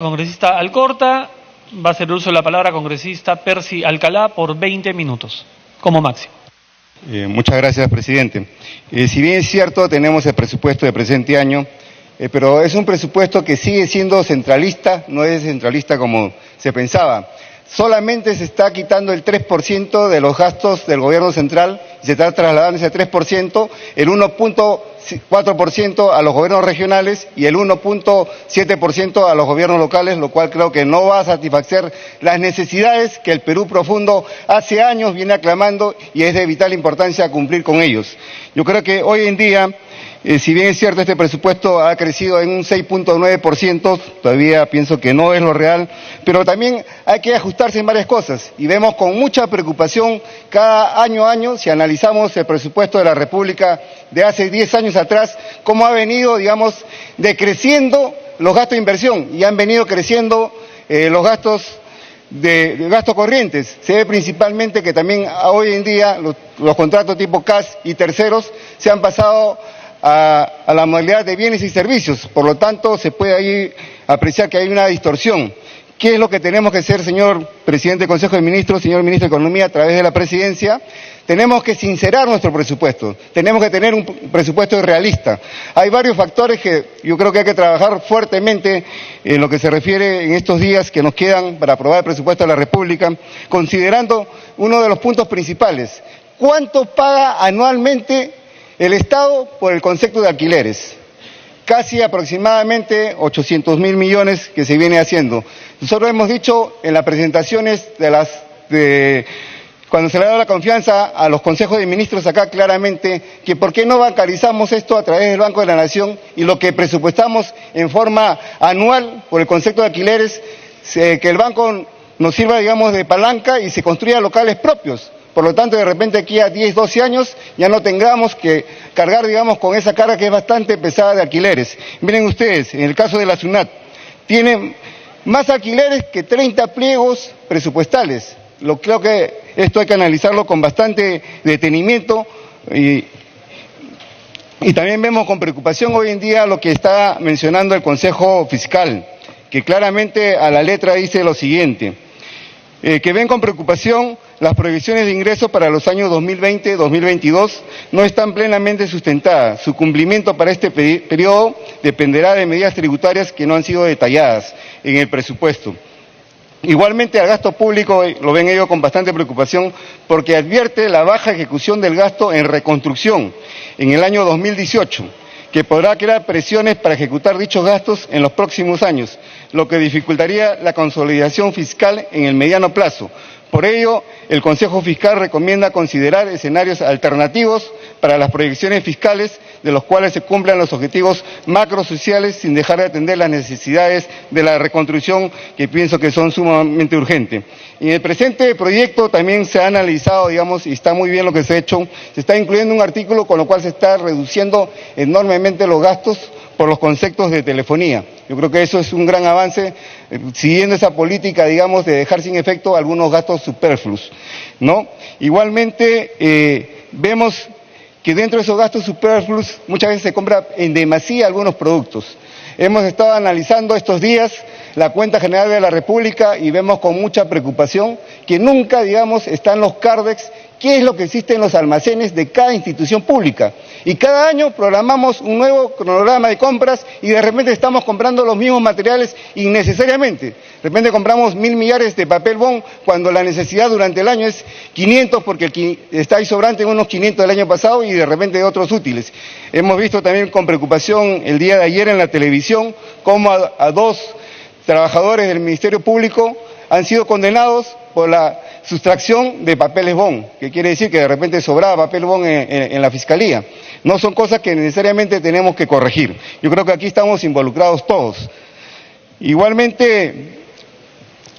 Congresista Alcorta, va a hacer uso de la palabra congresista Percy Alcalá por 20 minutos, como máximo. Muchas gracias, presidente. Si bien es cierto, tenemos el presupuesto de presente año, pero es un presupuesto que sigue siendo centralista, no es centralista como se pensaba. Solamente se está quitando el 3% de los gastos del gobierno central y se está trasladando ese 3%, el 1.4% a los gobiernos regionales y el 1.7% a los gobiernos locales, lo cual creo que no va a satisfacer las necesidades que el Perú profundo hace años viene aclamando y es de vital importancia cumplir con ellos. Yo creo que hoy en día, si bien es cierto, este presupuesto ha crecido en un 6.9%, todavía pienso que no es lo real, pero también hay que ajustarse en varias cosas y vemos con mucha preocupación cada año a año, si analizamos el presupuesto de la República de hace 10 años atrás, cómo ha venido, decreciendo los gastos de inversión y han venido creciendo los gastos de gastos corrientes. Se ve principalmente que también hoy en día los contratos tipo CAS y terceros se han pasado a la modalidad de bienes y servicios, por lo tanto se puede ahí apreciar que hay una distorsión. ¿Qué es lo que tenemos que hacer, señor presidente del Consejo de Ministros, señor ministro de Economía, a través de la presidencia? Tenemos que sincerar nuestro presupuesto, tenemos que tener un presupuesto realista. Hay varios factores que yo creo que hay que trabajar fuertemente en lo que se refiere en estos días que nos quedan para aprobar el presupuesto de la República, considerando uno de los puntos principales: ¿cuánto paga anualmente el Estado por el concepto de alquileres? Casi aproximadamente 800.000 millones que se viene haciendo. Nosotros hemos dicho en las presentaciones cuando se le ha dado la confianza a los consejos de ministros acá claramente, que por qué no bancarizamos esto a través del Banco de la Nación y lo que presupuestamos en forma anual por el concepto de alquileres, que el banco nos sirva, de palanca y se construya locales propios. Por lo tanto, de repente aquí a 10, 12 años ya no tengamos que cargar, con esa carga que es bastante pesada de alquileres. Miren ustedes, en el caso de la SUNAT, tienen más alquileres que 30 pliegos presupuestales. Creo que esto hay que analizarlo con bastante detenimiento y también vemos con preocupación hoy en día lo que está mencionando el Consejo Fiscal, que claramente a la letra dice lo siguiente: que ven con preocupación las proyecciones de ingresos para los años 2020-2022 no están plenamente sustentadas. Su cumplimiento para este periodo dependerá de medidas tributarias que no han sido detalladas en el presupuesto. Igualmente al gasto público lo ven ellos con bastante preocupación porque advierte la baja ejecución del gasto en reconstrucción en el año 2018, que podrá crear presiones para ejecutar dichos gastos en los próximos años, lo que dificultaría la consolidación fiscal en el mediano plazo. Por ello, el Consejo Fiscal recomienda considerar escenarios alternativos para las proyecciones fiscales, de los cuales se cumplan los objetivos macrosociales sin dejar de atender las necesidades de la reconstrucción, que pienso que son sumamente urgentes. En el presente proyecto también se ha analizado, y está muy bien lo que se ha hecho, se está incluyendo un artículo con lo cual se está reduciendo enormemente los gastos por los conceptos de telefonía. Yo creo que eso es un gran avance, siguiendo esa política, de dejar sin efecto algunos gastos superfluos, ¿no? Igualmente, vemos que dentro de esos gastos superfluos muchas veces se compra en demasía algunos productos. Hemos estado analizando estos días la cuenta general de la República y vemos con mucha preocupación que nunca, están los CARDEX, qué es lo que existe en los almacenes de cada institución pública. Y cada año programamos un nuevo cronograma de compras y de repente estamos comprando los mismos materiales innecesariamente. De repente compramos 1.000 millares de papel bond cuando la necesidad durante el año es 500 porque está ahí sobrante en unos 500 del año pasado y de repente otros útiles. Hemos visto también con preocupación el día de ayer en la televisión cómo a 2 trabajadores del Ministerio Público han sido condenados por la sustracción de papeles bond, que quiere decir que de repente sobraba papel bond en la Fiscalía. No son cosas que necesariamente tenemos que corregir. Yo creo que aquí estamos involucrados todos. Igualmente,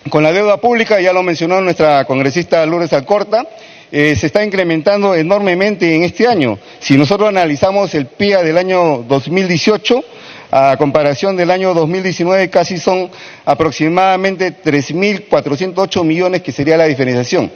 con la deuda pública, ya lo mencionó nuestra congresista Lourdes Alcorta, se está incrementando enormemente en este año. Si nosotros analizamos el PIA del año 2018, A comparación del año 2019, casi son aproximadamente 3.408 millones, que sería la diferenciación.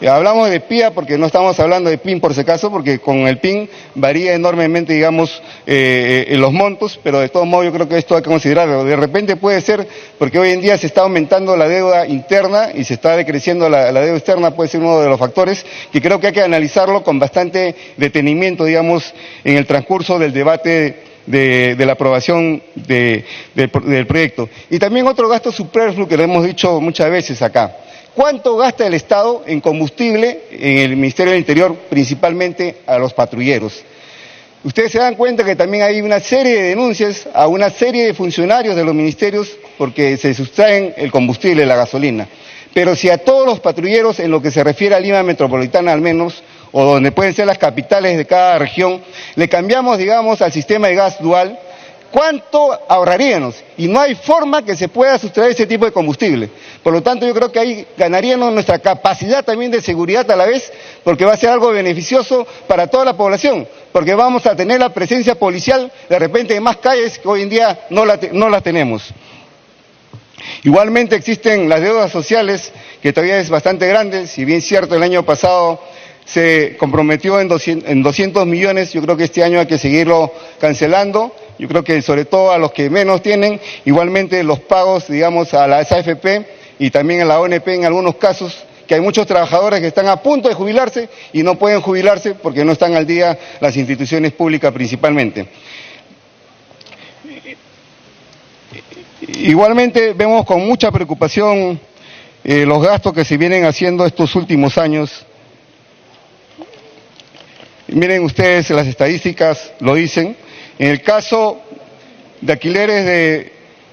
Hablamos de PIA porque no estamos hablando de PIN por si acaso, porque con el PIN varía enormemente, digamos, en los montos, pero de todos modos yo creo que esto hay que considerarlo. De repente puede ser, porque hoy en día se está aumentando la deuda interna y se está decreciendo la deuda externa, puede ser uno de los factores que creo que hay que analizarlo con bastante detenimiento, digamos, en el transcurso del debate de la aprobación del proyecto. Y también otro gasto superfluo que lo hemos dicho muchas veces acá. ¿Cuánto gasta el Estado en combustible en el Ministerio del Interior, principalmente a los patrulleros? Ustedes se dan cuenta que también hay una serie de denuncias a una serie de funcionarios de los ministerios porque se sustraen el combustible, la gasolina. Pero si a todos los patrulleros, en lo que se refiere a Lima Metropolitana al menos, o donde pueden ser las capitales de cada región, le cambiamos, digamos, al sistema de gas dual, ¿cuánto ahorraríamos? Y no hay forma que se pueda sustraer ese tipo de combustible. Por lo tanto, yo creo que ahí ganaríamos nuestra capacidad también de seguridad a la vez, porque va a ser algo beneficioso para toda la población, porque vamos a tener la presencia policial de repente en más calles que hoy en día no la tenemos. Igualmente existen las deudas sociales, que todavía es bastante grande, si bien es cierto el año pasado se comprometió en 200 millones, yo creo que este año hay que seguirlo cancelando. Yo creo que sobre todo a los que menos tienen, igualmente los pagos, digamos, a las AFP y también a la ONP en algunos casos, que hay muchos trabajadores que están a punto de jubilarse y no pueden jubilarse porque no están al día las instituciones públicas principalmente. Igualmente vemos con mucha preocupación los gastos que se vienen haciendo estos últimos años. Miren ustedes, las estadísticas lo dicen. En el caso de alquileres de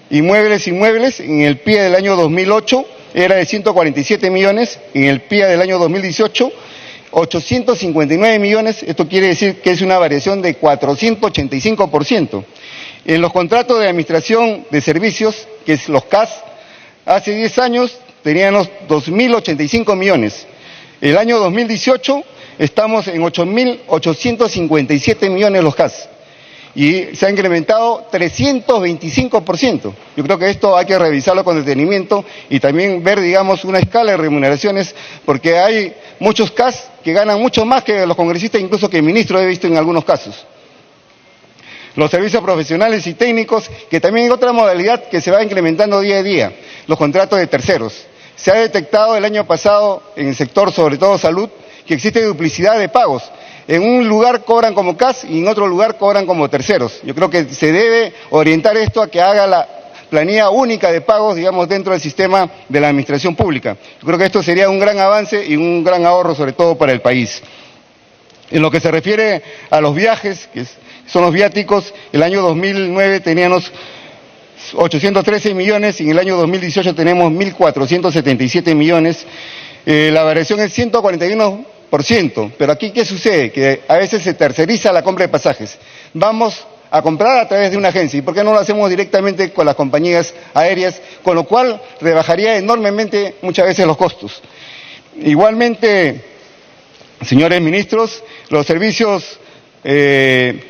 inmuebles, en el PIA del año 2008 era de 147 millones, en el PIA del año 2018, 859 millones, esto quiere decir que es una variación de 485%. En los contratos de administración de servicios, que es los CAS, hace 10 años teníamos 2.085 millones. El año 2018 estamos en 8.857 millones los CAS. Y se ha incrementado 325%. Yo creo que esto hay que revisarlo con detenimiento y también ver, digamos, una escala de remuneraciones, porque hay muchos CAS que ganan mucho más que los congresistas, incluso que el ministro he visto en algunos casos. Los servicios profesionales y técnicos, que también es otra modalidad que se va incrementando día a día. Los contratos de terceros. Se ha detectado el año pasado en el sector, sobre todo salud, que existe duplicidad de pagos. En un lugar cobran como CAS y en otro lugar cobran como terceros. Yo creo que se debe orientar esto a que haga la planilla única de pagos, digamos, dentro del sistema de la administración pública. Yo creo que esto sería un gran avance y un gran ahorro, sobre todo para el país. En lo que se refiere a los viajes, que son los viáticos, el año 2009 teníamos 813 millones y en el año 2018 tenemos 1.477 millones. La variación es 141%, pero aquí ¿qué sucede? Que a veces se terceriza la compra de pasajes. Vamos a comprar a través de una agencia, ¿y por qué no lo hacemos directamente con las compañías aéreas? Con lo cual rebajaría enormemente muchas veces los costos. Igualmente, señores ministros, los servicios de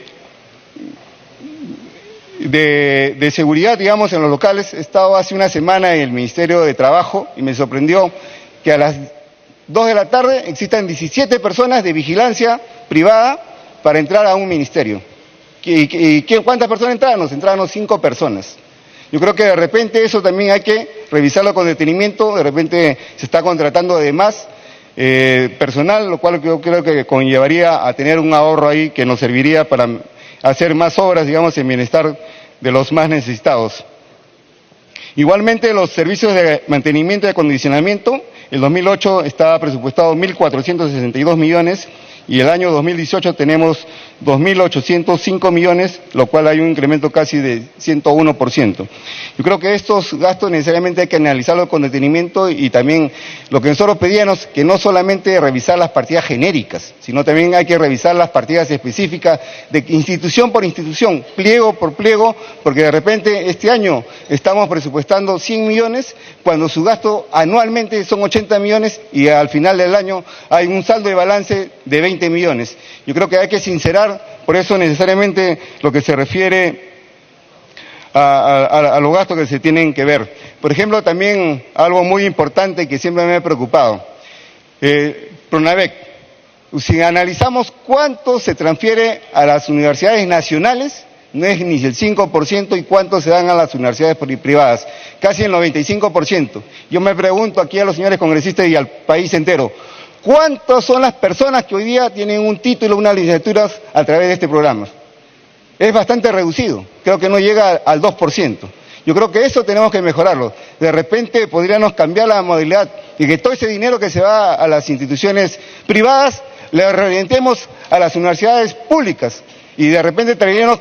seguridad, digamos, en los locales, he estado hace una semana en el Ministerio de Trabajo y me sorprendió que a las 2 de la tarde existan 17 personas de vigilancia privada para entrar a un ministerio. ¿Y cuántas personas entraron? Nos entraron 5 personas. Yo creo que de repente eso también hay que revisarlo con detenimiento, de repente se está contratando de más personal, lo cual yo creo que conllevaría a tener un ahorro ahí que nos serviría para hacer más obras, digamos, en bienestar de los más necesitados. Igualmente los servicios de mantenimiento y acondicionamiento, el 2008 estaba presupuestado 1.462 millones y el año 2018 tenemos 2.805 millones, lo cual hay un incremento casi de 101%. Yo creo que estos gastos necesariamente hay que analizarlos con detenimiento y también lo que nosotros pedíamos, que no solamente revisar las partidas genéricas, sino también hay que revisar las partidas específicas de institución por institución, pliego por pliego, porque de repente este año estamos presupuestando 100 millones, cuando su gasto anualmente son 80 millones y al final del año hay un saldo de balance de 20 millones. Yo creo que hay que sincerar, por eso necesariamente lo que se refiere a los gastos que se tienen que ver. Por ejemplo, también algo muy importante que siempre me ha preocupado, Pronavec. Si analizamos cuánto se transfiere a las universidades nacionales, no es ni el 5%, y cuánto se dan a las universidades privadas, casi el 95%. Yo me pregunto aquí a los señores congresistas y al país entero, ¿cuántas son las personas que hoy día tienen un título, una licenciatura a través de este programa? Es bastante reducido, creo que no llega al 2%. Yo creo que eso tenemos que mejorarlo. De repente podríamos cambiar la modalidad y que todo ese dinero que se va a las instituciones privadas le reorientemos a las universidades públicas y de repente traeríamos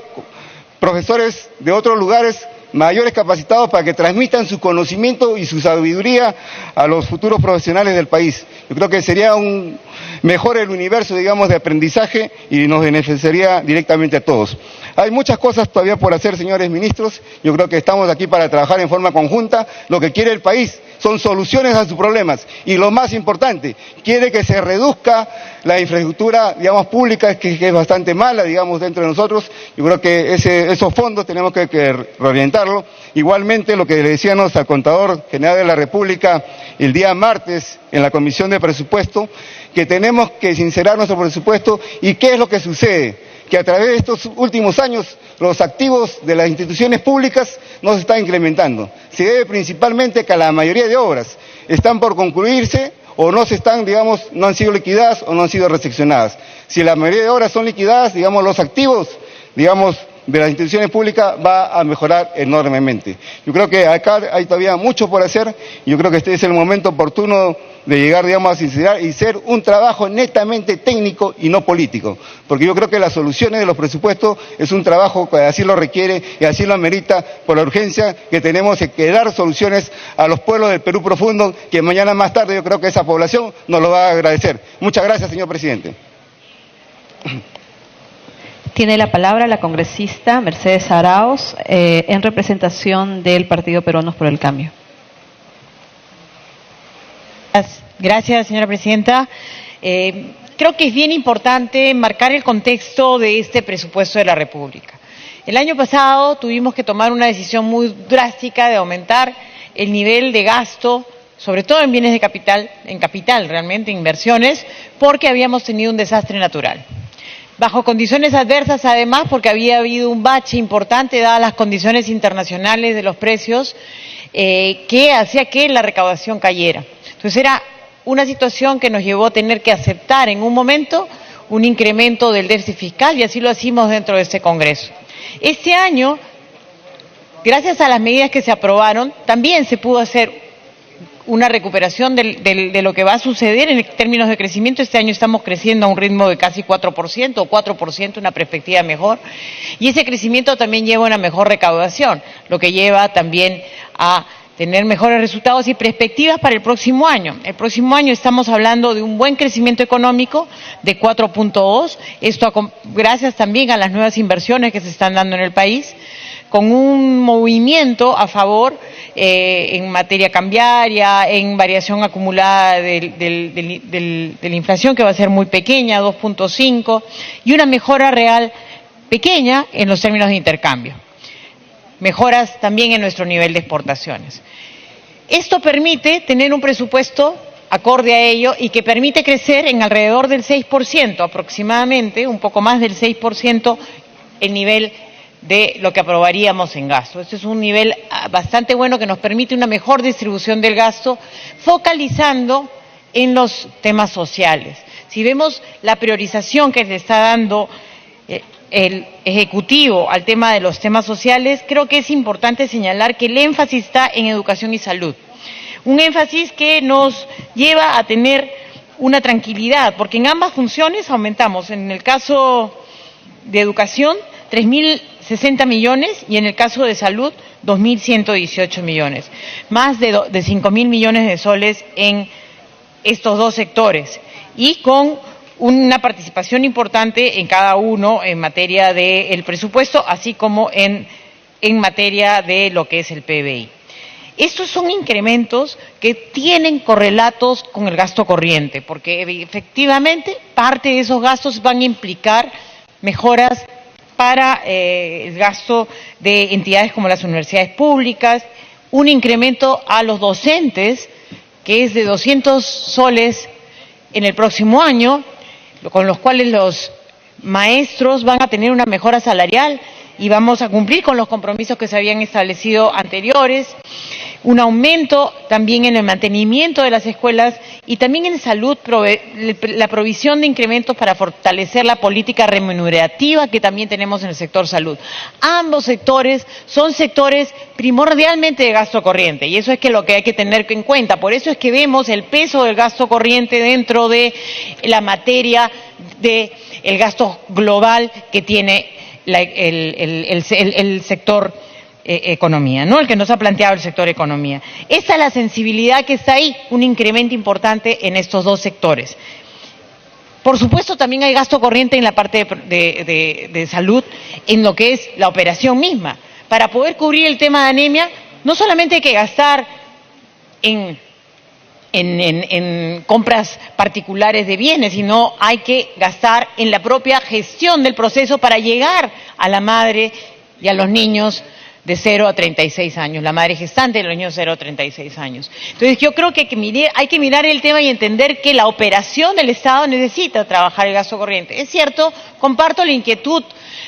profesores de otros lugares mayores capacitados para que transmitan su conocimiento y su sabiduría a los futuros profesionales del país. Yo creo que sería mejor el universo, digamos, de aprendizaje y nos beneficiaría directamente a todos. Hay muchas cosas todavía por hacer, señores ministros. Yo creo que estamos aquí para trabajar en forma conjunta. Lo que quiere el país son soluciones a sus problemas y lo más importante, quiere que se reduzca la infraestructura, digamos, pública, que es bastante mala, digamos, dentro de nosotros. Yo creo que esos fondos tenemos que reorientarlo. Igualmente, lo que le decíamos al Contador General de la República el día martes en la Comisión de Presupuesto, que tenemos que sincerar nuestro presupuesto y qué es lo que sucede, que a través de estos últimos años los activos de las instituciones públicas no se están incrementando. Se debe principalmente que la mayoría de obras están por concluirse o no se están, digamos, no han sido liquidadas o no han sido recepcionadas. Si la mayoría de obras son liquidadas, digamos, los activos, digamos, de las instituciones públicas va a mejorar enormemente. Yo creo que acá hay todavía mucho por hacer y yo creo que este es el momento oportuno de llegar, digamos, a sincerar y ser un trabajo netamente técnico y no político, porque yo creo que las soluciones de los presupuestos es un trabajo que así lo requiere y así lo amerita por la urgencia que tenemos que dar soluciones a los pueblos del Perú profundo, que mañana más tarde yo creo que esa población nos lo va a agradecer. Muchas gracias, señor presidente. Tiene la palabra la congresista Mercedes Arauz, en representación del Partido Peruanos por el Cambio. Gracias, señora presidenta. Creo que es bien importante marcar el contexto de este presupuesto de la República. El año pasado tuvimos que tomar una decisión muy drástica de aumentar el nivel de gasto, sobre todo en bienes de capital, realmente, inversiones, porque habíamos tenido un desastre natural. Bajo condiciones adversas, además, porque había habido un bache importante, dadas las condiciones internacionales de los precios, que hacía que la recaudación cayera. Entonces era una situación que nos llevó a tener que aceptar en un momento un incremento del déficit fiscal, y así lo hicimos dentro de este Congreso. Este año, gracias a las medidas que se aprobaron, también se pudo hacer una recuperación de lo que va a suceder en términos de crecimiento. Este año estamos creciendo a un ritmo de casi 4% o 4%, una perspectiva mejor, y ese crecimiento también lleva a una mejor recaudación, lo que lleva también a tener mejores resultados y perspectivas para el próximo año. El próximo año estamos hablando de un buen crecimiento económico de 4.2, esto gracias también a las nuevas inversiones que se están dando en el país, con un movimiento a favor en materia cambiaria, en variación acumulada de la inflación, que va a ser muy pequeña, 2.5, y una mejora real pequeña en los términos de intercambio. Mejoras también en nuestro nivel de exportaciones. Esto permite tener un presupuesto acorde a ello y que permite crecer en alrededor del 6%, aproximadamente, un poco más del 6%, el nivel de lo que aprobaríamos en gasto. Este es un nivel bastante bueno que nos permite una mejor distribución del gasto, focalizando en los temas sociales. Si vemos la priorización que le está dando el Ejecutivo al tema de los temas sociales, creo que es importante señalar que el énfasis está en educación y salud. Un énfasis que nos lleva a tener una tranquilidad, porque en ambas funciones aumentamos. En el caso de educación, 3.060 millones, y en el caso de salud, 2.118 millones. Más de 5.000 millones de soles en estos dos sectores, y con una participación importante en cada uno en materia del presupuesto, así como en materia de lo que es el PBI. Estos son incrementos que tienen correlatos con el gasto corriente, porque efectivamente parte de esos gastos van a implicar mejoras para el gasto de entidades como las universidades públicas, un incremento a los docentes que es de 200 soles en el próximo año, con los cuales los maestros van a tener una mejora salarial y vamos a cumplir con los compromisos que se habían establecido anteriores, un aumento también en el mantenimiento de las escuelas y también en salud, la provisión de incrementos para fortalecer la política remunerativa que también tenemos en el sector salud. Ambos sectores son sectores primordialmente de gasto corriente y eso es lo que hay que tener en cuenta. Por eso es que vemos el peso del gasto corriente dentro de la materia del gasto global que tiene el sector economía, ¿no? El que nos ha planteado el sector economía. Esa es la sensibilidad que está ahí, un incremento importante en estos dos sectores. Por supuesto, también hay gasto corriente en la parte de salud, en lo que es la operación misma. Para poder cubrir el tema de anemia, no solamente hay que gastar en compras particulares de bienes, sino hay que gastar en la propia gestión del proceso para llegar a la madre y a los niños de 0 a 36 años, la madre gestante y los niños de 0 a 36 años. Entonces yo creo que hay que mirar el tema y entender que la operación del Estado necesita trabajar el gasto corriente. Es cierto, comparto la inquietud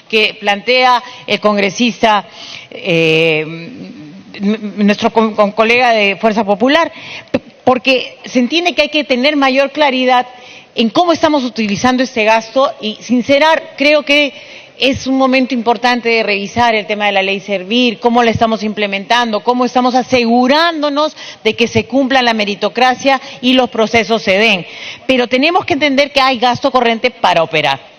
que plantea el congresista, nuestro colega de Fuerza Popular, porque se entiende que hay que tener mayor claridad en cómo estamos utilizando este gasto y sincerar, creo que es un momento importante de revisar el tema de la ley Servir, cómo la estamos implementando, cómo estamos asegurándonos de que se cumpla la meritocracia y los procesos se den. Pero tenemos que entender que hay gasto corriente para operar.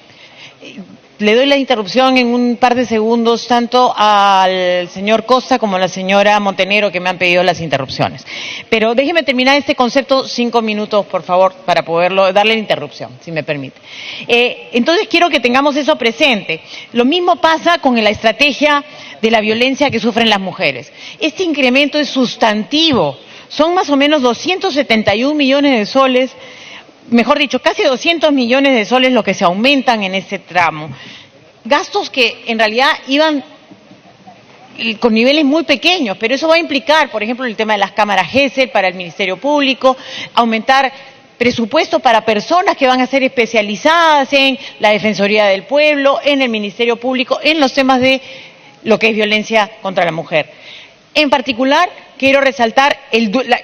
Le doy la interrupción en un par de segundos tanto al señor Costa como a la señora Montenegro que me han pedido las interrupciones. Pero déjeme terminar este concepto 5 minutos, por favor, para poderlo darle la interrupción, si me permite. Entonces quiero que tengamos eso presente. Lo mismo pasa con la estrategia de la violencia que sufren las mujeres. Este incremento es sustantivo. Son más o menos 271 millones de soles, mejor dicho, casi 200 millones de soles lo que se aumentan en este tramo. Gastos que en realidad iban con niveles muy pequeños, pero eso va a implicar, por ejemplo, el tema de las cámaras GESEL para el Ministerio Público, aumentar presupuesto para personas que van a ser especializadas en la Defensoría del Pueblo, en el Ministerio Público, en los temas de lo que es violencia contra la mujer. En particular, quiero resaltar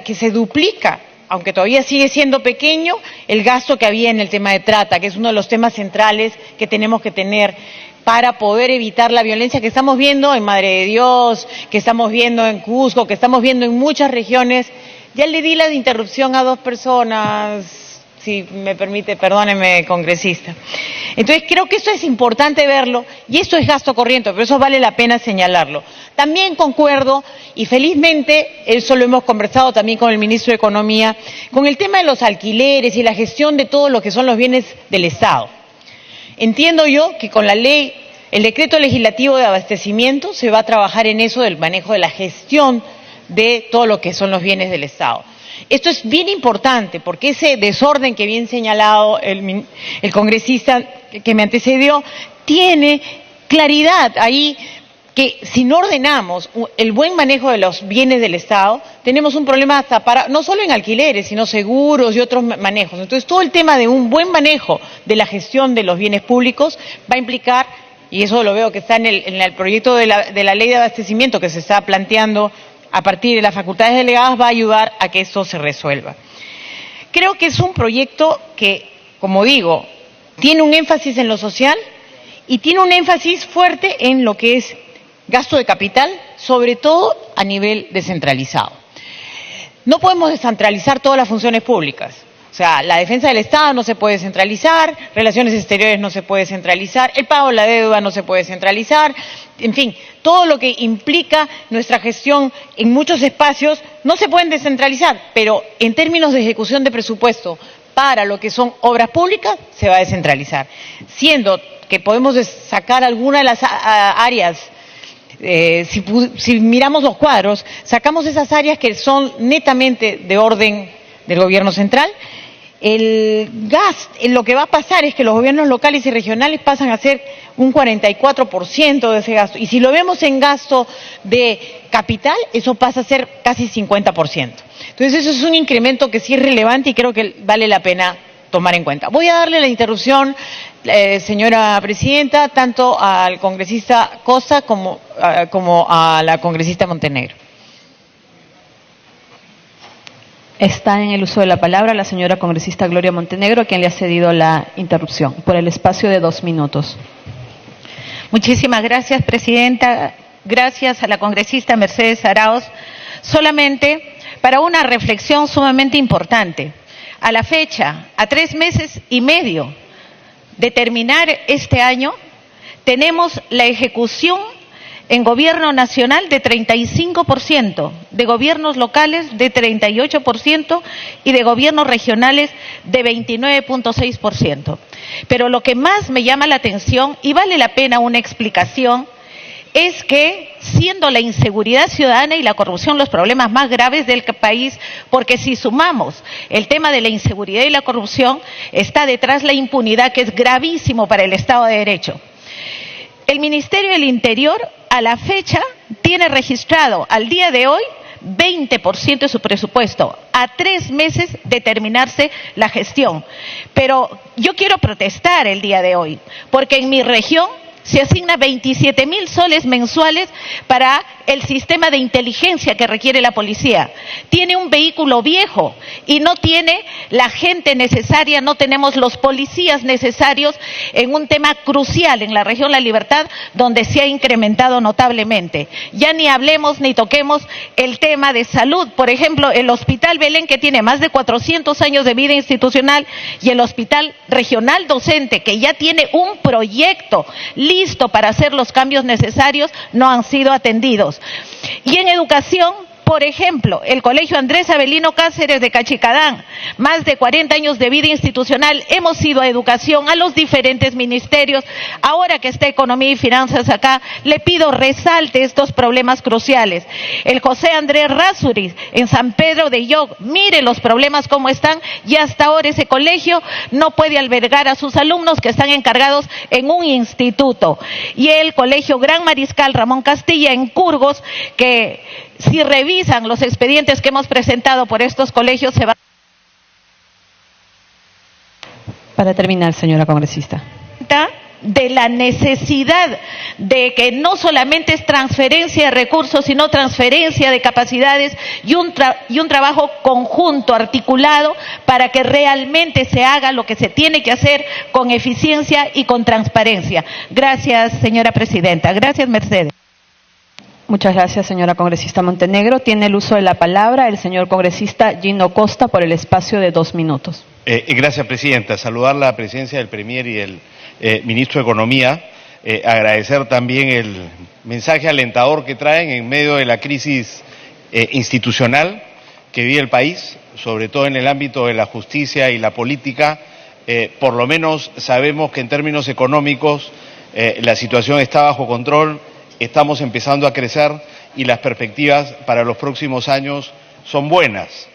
que se duplica, aunque todavía sigue siendo pequeño, el gasto que había en el tema de trata, que es uno de los temas centrales que tenemos que tener para poder evitar la violencia que estamos viendo en Madre de Dios, que estamos viendo en Cusco, que estamos viendo en muchas regiones. Ya le di la interrupción a 2 personas, si me permite, perdóneme, congresista. Entonces creo que esto es importante verlo y esto es gasto corriente, pero eso vale la pena señalarlo. También concuerdo, y felizmente, eso lo hemos conversado también con el ministro de Economía, con el tema de los alquileres y la gestión de todo lo que son los bienes del Estado. Entiendo yo que con la ley, el decreto legislativo de abastecimiento, se va a trabajar en eso del manejo de la gestión de todo lo que son los bienes del Estado. Esto es bien importante porque ese desorden que bien señalado el congresista que me antecedió tiene claridad ahí, que si no ordenamos el buen manejo de los bienes del Estado, tenemos un problema hasta no solo en alquileres, sino seguros y otros manejos. Entonces, todo el tema de un buen manejo de la gestión de los bienes públicos va a implicar, y eso lo veo que está en el proyecto de la ley de abastecimiento que se está planteando a partir de las facultades delegadas, va a ayudar a que esto se resuelva. Creo que es un proyecto que, como digo, tiene un énfasis en lo social y tiene un énfasis fuerte en lo que es gasto de capital, sobre todo a nivel descentralizado. No podemos descentralizar todas las funciones públicas. O sea, la defensa del Estado no se puede centralizar, relaciones exteriores no se puede centralizar, el pago de la deuda no se puede centralizar, en fin, todo lo que implica nuestra gestión en muchos espacios no se pueden descentralizar, pero en términos de ejecución de presupuesto para lo que son obras públicas se va a descentralizar, siendo que podemos sacar alguna de las áreas. Si miramos los cuadros, sacamos esas áreas que son netamente de orden del gobierno central lo que va a pasar es que los gobiernos locales y regionales pasan a ser un 44% de ese gasto. Y si lo vemos en gasto de capital, eso pasa a ser casi 50%. Entonces eso es un incremento que sí es relevante y creo que vale la pena tomar en cuenta. Voy a darle la interrupción, señora presidenta, tanto al congresista Costa como a la congresista Montenegro. Está en el uso de la palabra la señora congresista Gloria Montenegro, a quien le ha cedido la interrupción, por el espacio de 2 minutos. Muchísimas gracias, presidenta. Gracias a la congresista Mercedes Arauz. Solamente para una reflexión sumamente importante. A la fecha, a 3 meses y medio de terminar este año, tenemos la ejecución en gobierno nacional de 35%, de gobiernos locales de 38% y de gobiernos regionales de 29.6%. Pero lo que más me llama la atención, y vale la pena una explicación, es que siendo la inseguridad ciudadana y la corrupción los problemas más graves del país, porque si sumamos el tema de la inseguridad y la corrupción, está detrás la impunidad, que es gravísimo para el Estado de Derecho. El Ministerio del Interior, a la fecha, tiene registrado al día de hoy 20% de su presupuesto, a 3 meses de terminarse la gestión. Pero yo quiero protestar el día de hoy, porque en mi región se asigna 27.000 soles mensuales para el sistema de inteligencia que requiere la policía. Tiene un vehículo viejo y no tiene la gente necesaria, no tenemos los policías necesarios en un tema crucial en la región La Libertad, donde se ha incrementado notablemente. Ya ni hablemos ni toquemos el tema de salud. Por ejemplo, el Hospital Belén, que tiene más de 400 años de vida institucional, y el Hospital Regional Docente, que ya tiene un proyecto listo para hacer los cambios necesarios, no han sido atendidos. Y en educación, por ejemplo, el Colegio Andrés Avelino Cáceres de Cachicadán, más de 40 años de vida institucional, hemos ido a educación, a los diferentes ministerios. Ahora que está Economía y Finanzas acá, le pido resalte estos problemas cruciales. El José Andrés Rázuriz en San Pedro de Lloc, mire los problemas cómo están, y hasta ahora ese colegio no puede albergar a sus alumnos que están encargados en un instituto. Y el Colegio Gran Mariscal Ramón Castilla en Curgos, que si revisan los expedientes que hemos presentado por estos colegios, se va. Para terminar, señora congresista. De la necesidad de que no solamente es transferencia de recursos, sino transferencia de capacidades y un trabajo conjunto, articulado, para que realmente se haga lo que se tiene que hacer con eficiencia y con transparencia. Gracias, señora presidenta. Gracias, Mercedes. Muchas gracias, señora congresista Montenegro. Tiene el uso de la palabra el señor congresista Gino Costa por el espacio de 2 minutos. Gracias, presidenta. Saludar la presencia del Premier y el ministro de Economía. Agradecer también el mensaje alentador que traen en medio de la crisis institucional que vive el país, sobre todo en el ámbito de la justicia y la política. Por lo menos sabemos que en términos económicos la situación está bajo control. Estamos empezando a crecer y las perspectivas para los próximos años son buenas.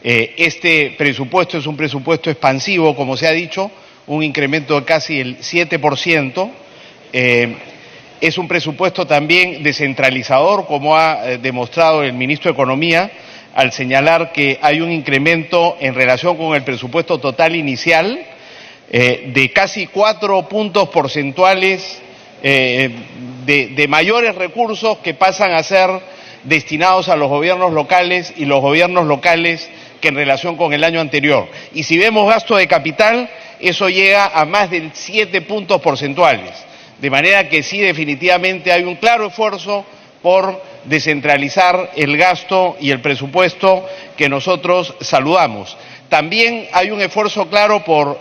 Este presupuesto es un presupuesto expansivo, como se ha dicho, un incremento de casi el 7%. Es un presupuesto también descentralizador, como ha demostrado el ministro de Economía, al señalar que hay un incremento en relación con el presupuesto total inicial de casi 4 puntos porcentuales de mayores recursos que pasan a ser destinados a los gobiernos locales y los gobiernos locales que en relación con el año anterior. Y si vemos gasto de capital, eso llega a más de 7 puntos porcentuales. De manera que sí, definitivamente hay un claro esfuerzo por descentralizar el gasto y el presupuesto que nosotros saludamos. También hay un esfuerzo claro por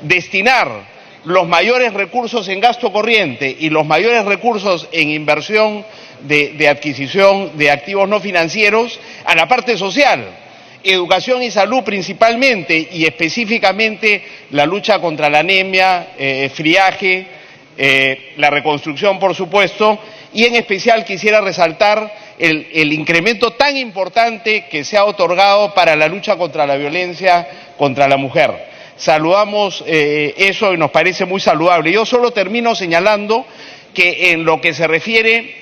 destinar los mayores recursos en gasto corriente y los mayores recursos en inversión de adquisición de activos no financieros a la parte social, educación y salud principalmente, y específicamente la lucha contra la anemia, friaje, la reconstrucción, por supuesto, y en especial quisiera resaltar el incremento tan importante que se ha otorgado para la lucha contra la violencia contra la mujer. Saludamos eso y nos parece muy saludable. Yo solo termino señalando que en lo que se refiere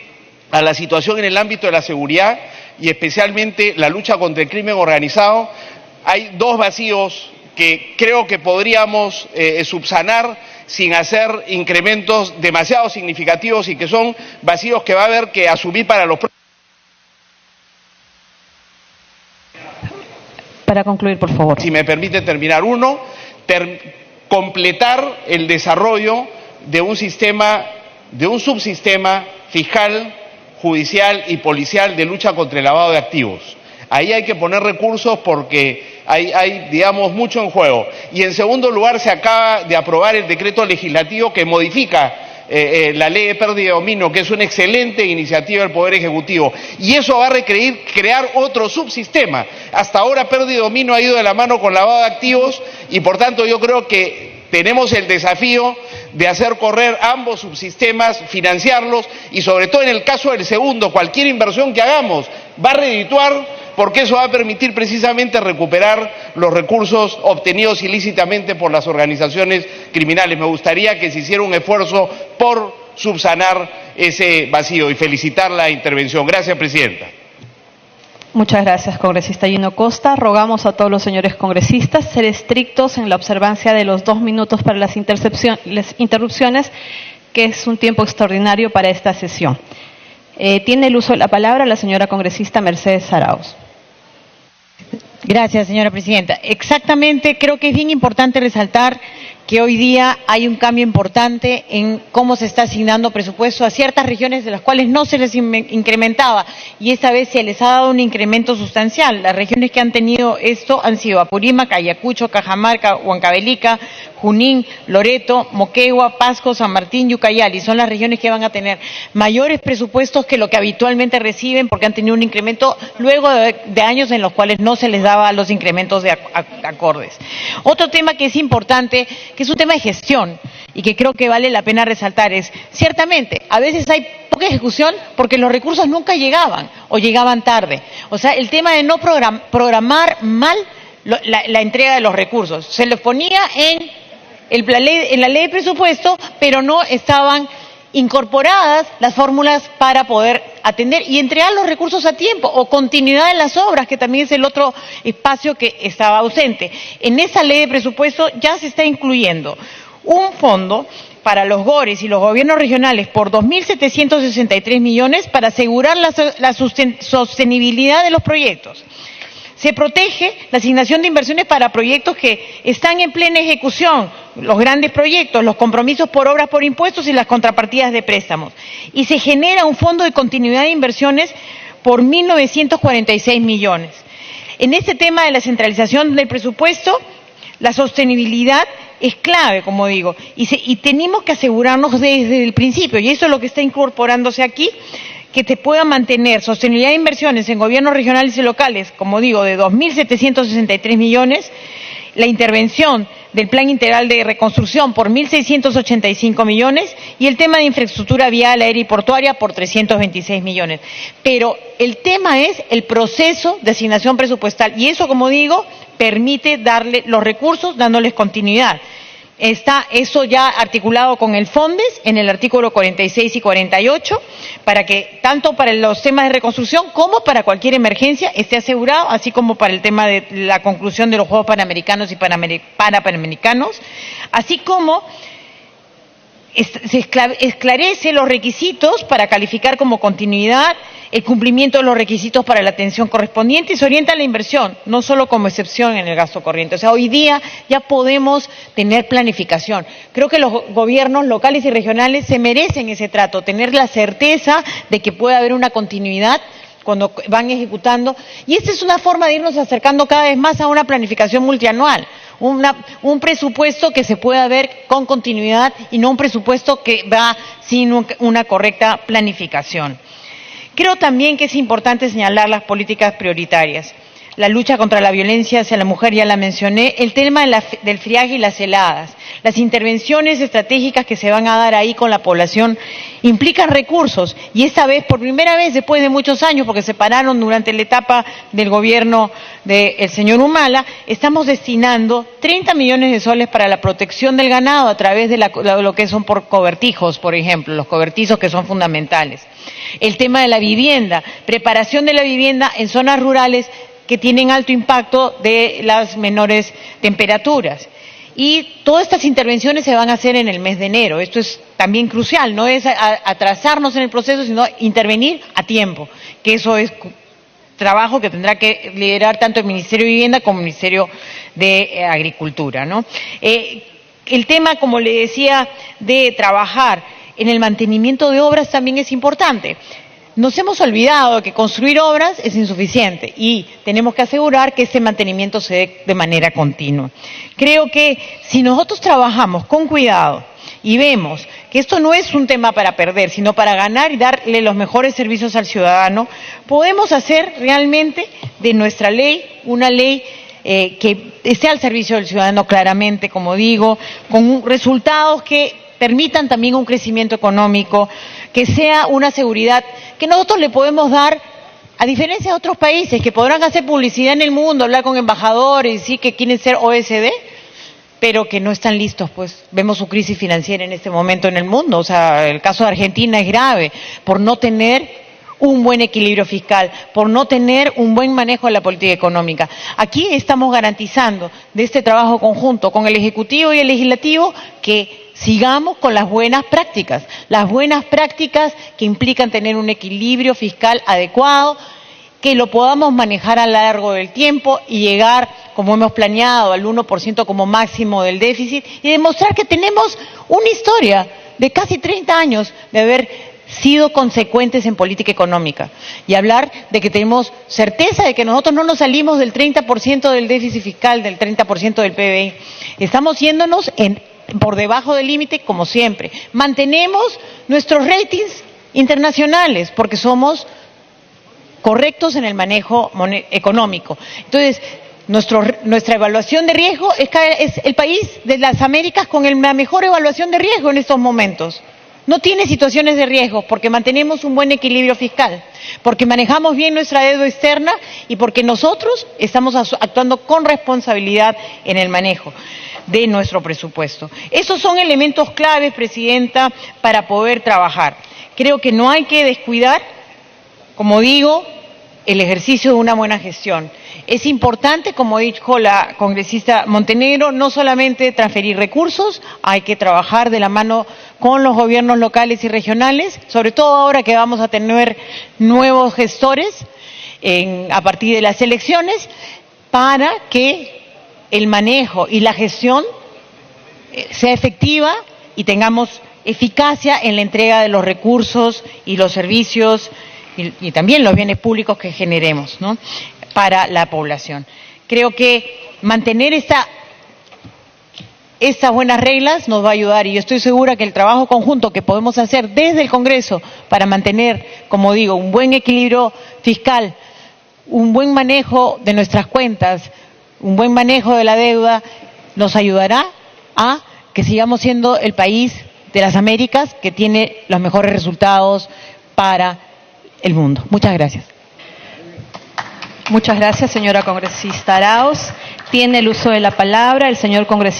a la situación en el ámbito de la seguridad y especialmente la lucha contra el crimen organizado, hay dos vacíos que creo que podríamos subsanar sin hacer incrementos demasiado significativos y que son vacíos que va a haber que asumir para los próximos. Para concluir, por favor. Si me permite terminar. Uno, completar el desarrollo de un sistema, de un subsistema fiscal, judicial y policial de lucha contra el lavado de activos. Ahí hay que poner recursos porque hay, digamos, mucho en juego. Y en segundo lugar, se acaba de aprobar el decreto legislativo que modifica la ley de pérdida de dominio, que es una excelente iniciativa del Poder Ejecutivo. Y eso va a requerir crear otro subsistema. Hasta ahora pérdida de dominio ha ido de la mano con lavado de activos y por tanto yo creo que tenemos el desafío de hacer correr ambos subsistemas, financiarlos y sobre todo en el caso del segundo, cualquier inversión que hagamos va a redituar porque eso va a permitir precisamente recuperar los recursos obtenidos ilícitamente por las organizaciones criminales. Me gustaría que se hiciera un esfuerzo por subsanar ese vacío y felicitar la intervención. Gracias, Presidenta. Muchas gracias, congresista Gino Costa. Rogamos a todos los señores congresistas ser estrictos en la observancia de los 2 minutos para las interrupciones, que es un tiempo extraordinario para esta sesión. Tiene el uso de la palabra la señora congresista Mercedes Arauz. Gracias, señora presidenta. Exactamente, creo que es bien importante resaltar que hoy día hay un cambio importante en cómo se está asignando presupuesto a ciertas regiones de las cuales no se les incrementaba y esta vez se les ha dado un incremento sustancial. Las regiones que han tenido esto han sido Apurímac, Ayacucho, Cajamarca, Huancavelica, Junín, Loreto, Moquegua, Pasco, San Martín y Ucayali. Son las regiones que van a tener mayores presupuestos que lo que habitualmente reciben porque han tenido un incremento luego de años en los cuales no se les daba los incrementos de acordes. Otro tema que es importante, que es un tema de gestión y que creo que vale la pena resaltar es, ciertamente, a veces hay poca ejecución porque los recursos nunca llegaban o llegaban tarde. O sea, el tema de no programar mal la entrega de los recursos. Se les ponía en la ley de presupuesto, pero no estaban incorporadas las fórmulas para poder atender y entregar los recursos a tiempo o continuidad en las obras, que también es el otro espacio que estaba ausente. En esa ley de presupuesto ya se está incluyendo un fondo para los GORES y los gobiernos regionales por 2.763 millones para asegurar la sostenibilidad de los proyectos. Se protege la asignación de inversiones para proyectos que están en plena ejecución, los grandes proyectos, los compromisos por obras por impuestos y las contrapartidas de préstamos. Y se genera un fondo de continuidad de inversiones por 1.946 millones. En este tema de la centralización del presupuesto, la sostenibilidad es clave, como digo, y tenemos que asegurarnos desde el principio, y eso es lo que está incorporándose aquí, que te pueda mantener sostenibilidad de inversiones en gobiernos regionales y locales, como digo, de 2.763 millones, la intervención del Plan Integral de Reconstrucción por 1.685 millones y el tema de infraestructura vial, aérea y portuaria por 326 millones. Pero el tema es el proceso de asignación presupuestal y eso, como digo, permite darle los recursos dándoles continuidad. Está eso ya articulado con el FONDES en el artículo 46 y 48 para que tanto para los temas de reconstrucción como para cualquier emergencia esté asegurado, así como para el tema de la conclusión de los Juegos Panamericanos y Panamericanos, así como se esclarece los requisitos para calificar como continuidad, el cumplimiento de los requisitos para la atención correspondiente y se orienta la inversión, no solo como excepción en el gasto corriente. O sea, hoy día ya podemos tener planificación. Creo que los gobiernos locales y regionales se merecen ese trato, tener la certeza de que puede haber una continuidad cuando van ejecutando. Y esta es una forma de irnos acercando cada vez más a una planificación multianual. Un presupuesto que se pueda ver con continuidad y no un presupuesto que va sin una correcta planificación. Creo también que es importante señalar las políticas prioritarias. la lucha contra la violencia hacia la mujer, ya la mencioné, el tema del friaje y las heladas. Las intervenciones estratégicas que se van a dar ahí con la población implican recursos, y esta vez, por primera vez después de muchos años, porque se pararon durante la etapa del gobierno del señor Humala, estamos destinando 30 millones de soles para la protección del ganado a través de lo que son por cobertijos, por ejemplo, los cobertizos que son fundamentales. El tema de la vivienda, preparación de la vivienda en zonas rurales que tienen alto impacto de las menores temperaturas. Y todas estas intervenciones se van a hacer en el mes de enero. Esto es también crucial, no es atrasarnos en el proceso, sino intervenir a tiempo, que eso es trabajo que tendrá que liderar tanto el Ministerio de Vivienda como el Ministerio de Agricultura, ¿no? El tema, como le decía, de trabajar en el mantenimiento de obras también es importante. Nos hemos olvidado de que construir obras es insuficiente y tenemos que asegurar que ese mantenimiento se dé de manera continua. Creo que si nosotros trabajamos con cuidado y vemos que esto no es un tema para perder, sino para ganar y darle los mejores servicios al ciudadano, podemos hacer realmente de nuestra ley una ley que esté al servicio del ciudadano claramente, como digo, con resultados que permitan también un crecimiento económico, que sea una seguridad que nosotros le podemos dar, a diferencia de otros países que podrán hacer publicidad en el mundo, hablar con embajadores, sí, que quieren ser OSD, pero que no están listos, pues vemos su crisis financiera en este momento en el mundo. O sea, el caso de Argentina es grave por no tener un buen equilibrio fiscal, por no tener un buen manejo de la política económica. Aquí estamos garantizando de este trabajo conjunto con el Ejecutivo y el Legislativo que sigamos con las buenas prácticas que implican tener un equilibrio fiscal adecuado, que lo podamos manejar a lo largo del tiempo y llegar, como hemos planeado, al 1% como máximo del déficit y demostrar que tenemos una historia de casi 30 años de haber sido consecuentes en política económica y hablar de que tenemos certeza de que nosotros no nos salimos del 30% del déficit fiscal, del 30% del PBI. Estamos yéndonos por debajo del límite, como siempre. Mantenemos nuestros ratings internacionales porque somos correctos en el manejo económico. Entonces, nuestra evaluación de riesgo es el país de las Américas con la mejor evaluación de riesgo en estos momentos. No tiene situaciones de riesgo porque mantenemos un buen equilibrio fiscal, porque manejamos bien nuestra deuda externa y porque nosotros estamos actuando con responsabilidad en el manejo de nuestro presupuesto. Esos son elementos claves, Presidenta, para poder trabajar. Creo que no hay que descuidar, como digo, el ejercicio de una buena gestión. Es importante, como dijo la congresista Montenegro, no solamente transferir recursos, hay que trabajar de la mano con los gobiernos locales y regionales, sobre todo ahora que vamos a tener nuevos gestores a partir de las elecciones, para que el manejo y la gestión sea efectiva y tengamos eficacia en la entrega de los recursos y los servicios y también los bienes públicos que generemos, ¿no?, para la población. Creo que mantener estas buenas reglas nos va a ayudar y yo estoy segura que el trabajo conjunto que podemos hacer desde el Congreso para mantener, como digo, un buen equilibrio fiscal, un buen manejo de nuestras cuentas, un buen manejo de la deuda, nos ayudará a que sigamos siendo el país de las Américas que tiene los mejores resultados para el mundo. Muchas gracias. Muchas gracias, señora congresista Arauz. Tiene el uso de la palabra el señor congresista.